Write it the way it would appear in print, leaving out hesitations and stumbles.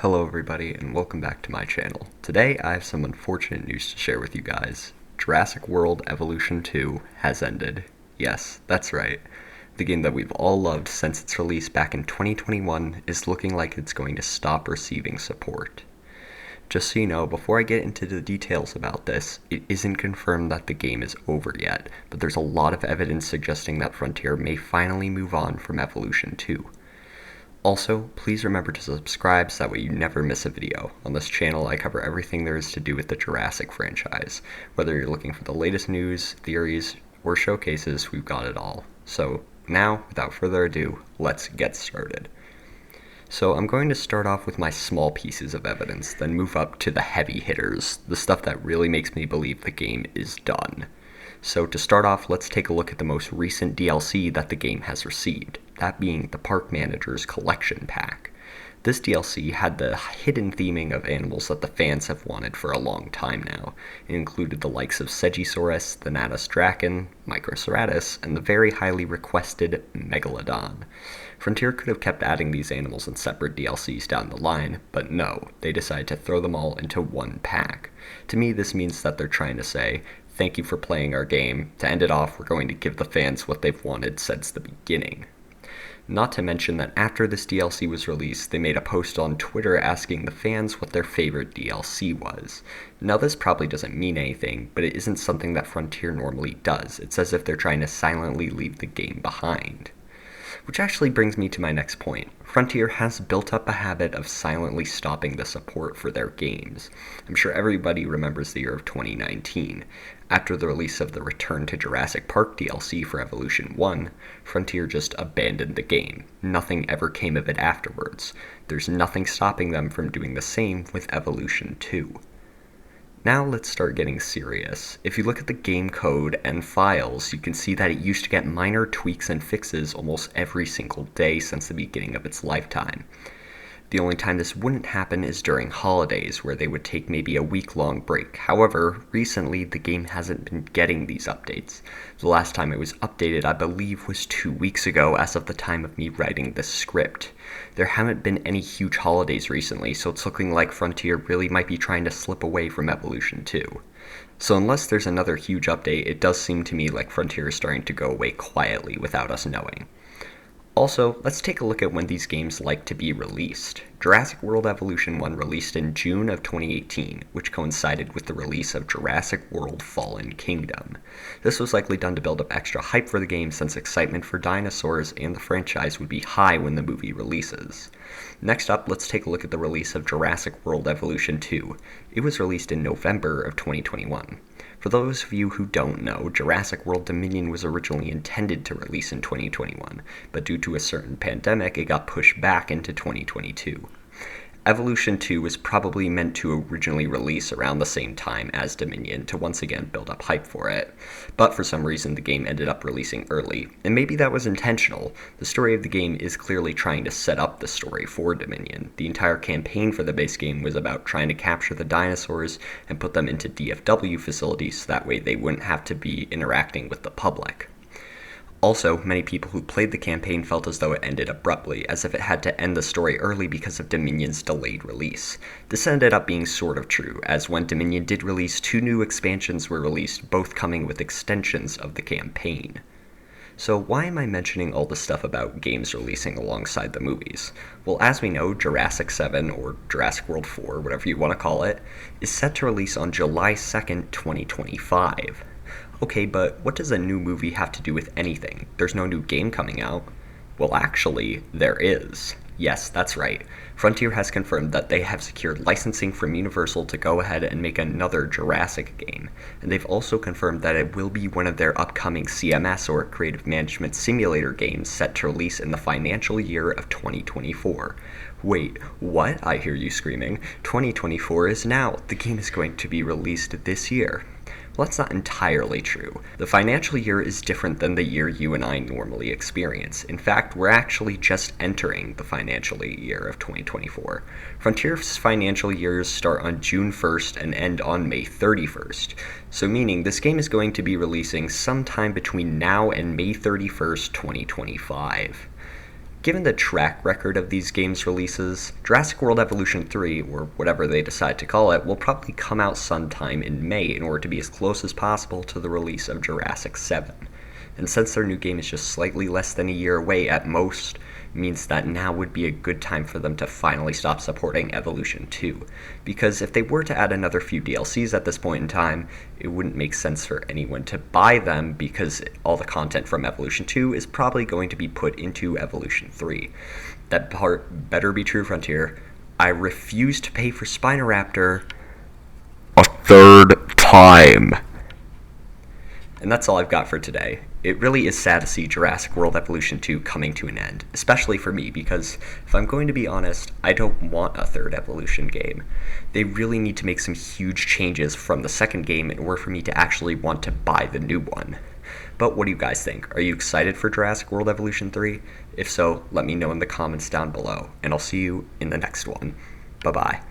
Hello everybody and welcome back to my channel. Today I have some unfortunate news to share with you guys. Jurassic World Evolution 2 has ended. Yes, that's right. The game that we've all loved since its release back in 2021 is looking like it's going to stop receiving support. Just so you know, before I get into the details about this, it isn't confirmed that the game is over yet, but there's a lot of evidence suggesting that Frontier may finally move on from Evolution 2. Also, please remember to subscribe so that way you never miss a video. On this channel, I cover everything there is to do with the Jurassic franchise. Whether you're looking for the latest news, theories, or showcases, we've got it all. So now, without further ado, let's get started. So I'm going to start off with my small pieces of evidence, then move up to the heavy hitters, the stuff that really makes me believe the game is done. So to start off, let's take a look at the most recent DLC that the game has received, that being the Park Manager's Collection Pack. This DLC had the hidden theming of animals that the fans have wanted for a long time now. It included the likes of Segisaurus, the Natus Draken, Microceratus, and the very highly requested Megalodon. Frontier could have kept adding these animals in separate DLCs down the line, but no, they decided to throw them all into one pack. To me, this means that they're trying to say, thank you for playing our game. To end it off, we're going to give the fans what they've wanted since the beginning. Not to mention that after this DLC was released, they made a post on Twitter asking the fans what their favorite DLC was. Now this probably doesn't mean anything, but it isn't something that Frontier normally does. It's as if they're trying to silently leave the game behind. Which actually brings me to my next point. Frontier has built up a habit of silently stopping the support for their games. I'm sure everybody remembers the year of 2019. After the release of the Return to Jurassic Park DLC for Evolution 1, Frontier just abandoned the game. Nothing ever came of it afterwards. There's nothing stopping them from doing the same with Evolution 2. Now let's start getting serious. If you look at the game code and files, you can see that it used to get minor tweaks and fixes almost every single day since the beginning of its lifetime. The only time this wouldn't happen is during holidays, where they would take maybe a week-long break. However, recently the game hasn't been getting these updates. The last time it was updated, I believe, was 2 weeks ago as of the time of me writing this script. There haven't been any huge holidays recently, so it's looking like Frontier really might be trying to slip away from Evolution 2. So unless there's another huge update, it does seem to me like Frontier is starting to go away quietly without us knowing. Also, let's take a look at when these games like to be released. Jurassic World Evolution 1 released in June of 2018, which coincided with the release of Jurassic World Fallen Kingdom. This was likely done to build up extra hype for the game since excitement for dinosaurs and the franchise would be high when the movie releases. Next up, let's take a look at the release of Jurassic World Evolution 2. It was released in November of 2021. For those of you who don't know, Jurassic World Dominion was originally intended to release in 2021, but due to a certain pandemic, it got pushed back into 2022. Evolution 2 was probably meant to originally release around the same time as Dominion to once again build up hype for it, but for some reason the game ended up releasing early, and maybe that was intentional. The story of the game is clearly trying to set up the story for Dominion. The entire campaign for the base game was about trying to capture the dinosaurs and put them into DFW facilities so that way they wouldn't have to be interacting with the public. Also, many people who played the campaign felt as though it ended abruptly, as if it had to end the story early because of Dominion's delayed release. This ended up being sort of true, as when Dominion did release, 2 new expansions were released, both coming with extensions of the campaign. So why am I mentioning all this stuff about games releasing alongside the movies? Well, as we know, Jurassic 7, or Jurassic World 4, whatever you want to call it, is set to release on July 2nd, 2025. Okay, but what does a new movie have to do with anything? There's no new game coming out. Well, actually, there is. Yes, that's right. Frontier has confirmed that they have secured licensing from Universal to go ahead and make another Jurassic game. And they've also confirmed that it will be one of their upcoming CMS or Creative Management Simulator games set to release in the financial year of 2024. Wait, what? I hear you screaming. 2024 is now. The game is going to be released this year. Well, that's not entirely true. The financial year is different than the year you and I normally experience. In fact, we're actually just entering the financial year of 2024. Frontier's financial years start on June 1st and end on May 31st. So meaning this game is going to be releasing sometime between now and May 31st, 2025. Given the track record of these games' releases, Jurassic World Evolution 3, or whatever they decide to call it, will probably come out sometime in May in order to be as close as possible to the release of Jurassic 7. And since their new game is just slightly less than a year away at most, means that now would be a good time for them to finally stop supporting Evolution 2. Because if they were to add another few DLCs at this point in time, it wouldn't make sense for anyone to buy them because all the content from Evolution 2 is probably going to be put into Evolution 3. That part better be true, Frontier. I refuse to pay for Spinoraptor a third time. And that's all I've got for today. It really is sad to see Jurassic World Evolution 2 coming to an end, especially for me, because if I'm going to be honest, I don't want a third Evolution game. They really need to make some huge changes from the second game in order for me to actually want to buy the new one. But what do you guys think? Are you excited for Jurassic World Evolution 3? If so, let me know in the comments down below, and I'll see you in the next one. Bye-bye.